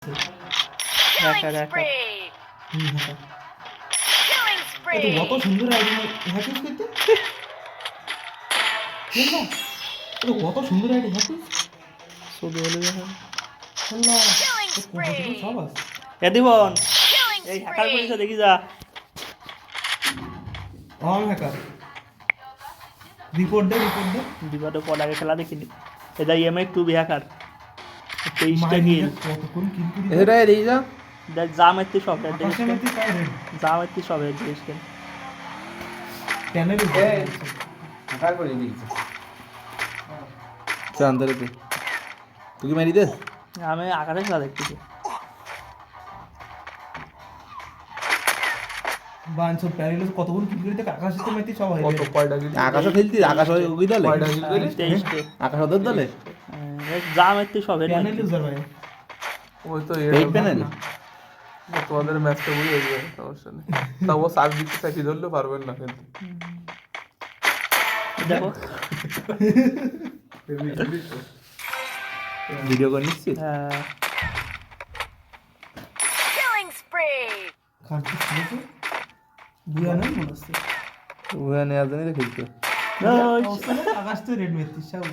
Killing spree! Killing spree! কত সুন্দর idea hack use করতে কত সুন্দর আইডিয়া হ্যাক ইউজ শুধু হলে Killing spree! সব আছে এ দিবন Killing এই হ্যাকার spree! করেছে দেখি যা অন হ্যাকার রিপোর্ট দে দিবাটো পর আগে খেলা দেখিনি এটা ইএমআই 2 হ্যাকার 23টা কিল কতক্ষণ কিল করি এটা এই যা দেখ জামেতে সব এর আকাশে মধ্যে পাই রে জামেতে সব এর দেশকে প্যানেল ঢাকা করে দিয়েছে চান্দরে তুই কি মারি দে আমি আকারে খেলা দেখতেছি বানছো প্যানেল কতক্ষণ কিল করি দেখ আকাশে তো মেতি সব হয় কত কয়টা গিল আকাশে খেলতি আকাশ হয় ওই দলে কয়টা গিল কইলি 23টা আকাশ ওদের দলে জামেতে সব এর প্যানেল ইউজার ভাই ওই তো এই প্যানেল তোমাদের ম্যাচটা বুঝে যাবে সমস্যা নেই তাও ও সার্ভ দিতে চাইছি ধরলে পারবেন না কিন্তু দেখো ভিডিও করে নিচ্ছি Killing spree! খানটি ছিল বুয়া না মনে হচ্ছে ওখানে নেওয়ার জন্যই তো খেলতো আকাশ তো রেড মেতি সব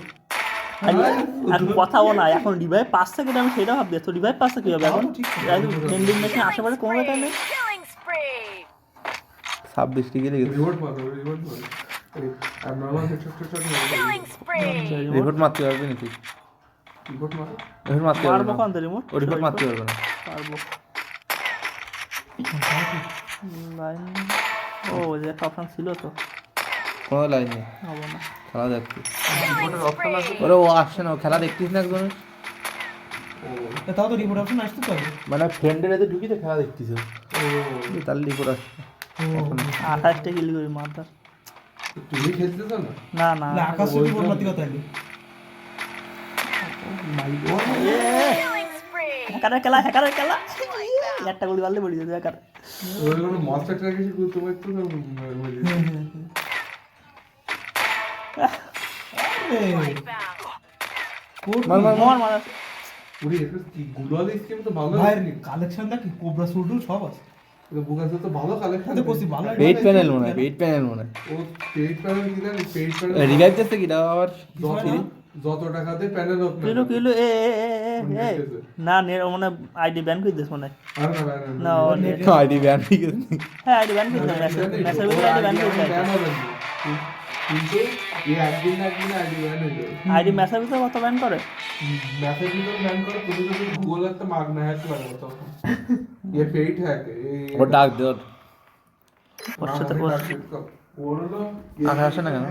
আর কথাও না এখন রিভাইভ 5 সেকেন্ড আমি সেটা ভাবছি তো রিভাইভ 5 সেকেন্ড হবে এখন এন্ডিং ম্যাচে আশেপাশে কোনো কথা নেই Killing spree! 26 টি গেলে রিওয়ার্ড মারো আর নরমাল ছোট Killing spree! রিপোর্ট মারতে পারবি না তুই রিওয়ার্ড মারো রিপোর্ট মারতে পারবি মারবো না কোন রিমোট ও রিপোর্ট মারতে পারবে না পারবো লাইন ও যে অপশন ছিল তো কোনো লাইন নেই হবে না খেলা দেখতে Killing অপশন আছে spree! ওরে ও আসছে না ও খেলা দেখতিস না একদম তাও তো রিপোর্ট অপশন আসতে পারবে মানে ফ্রেন্ডের এতে ঢুকিতে খেলা দেখতিস তার রিপোর্ট আসছে 28টা কিল করি মারদার তুমি খেলতে তো না না না না আকাশ তো রিপোর্ট মারতে কথা নেই Killing spree! হ্যাকারের খেলা একটা গুলি মারলে পড়ে যাবে হ্যাকার ওই কোনো মাস্টার ট্র্যাক এসে করতে পারতো না মার মার মার মার ওরে এটা কি গুলাল স্কিম তো ভালো ভাই কালেকশন দেখি কোবরা সুট সব আছে এটা বুকাস তো ভালো কালেকশন তো কোসি ভালো পেইড প্যানেল মনে হয় পেইড প্যানেল মনে হয় ও পেইড প্যানেল কি জানি পেইড প্যানেল রিভাইভ দিচ্ছে কি দাও আবার যত টাকাতে প্যানেল হোক কিলো কিলো না নে মানে আইডি ব্যান করে দিস মানে আর না না আইডি ব্যান ঠিক আছে হ্যাঁ আইডি ব্যান করে দিস মেসেজ ভিতরে আইডি ব্যান করে দিস কিন্তু এই একদিন না একদিন আইডি ব্যান হয়ে যাবে আইডি মেসেজ ভিতরে কত ব্যান করে মেসেজ কিন্তু ব্যান করে তুমি যদি গুগল একটা মাগ না হ্যাক করবে তখন ये पेट हैक ও ডাক দে ওর ওর সাথে ওর হলো আকাশ আসে না কেন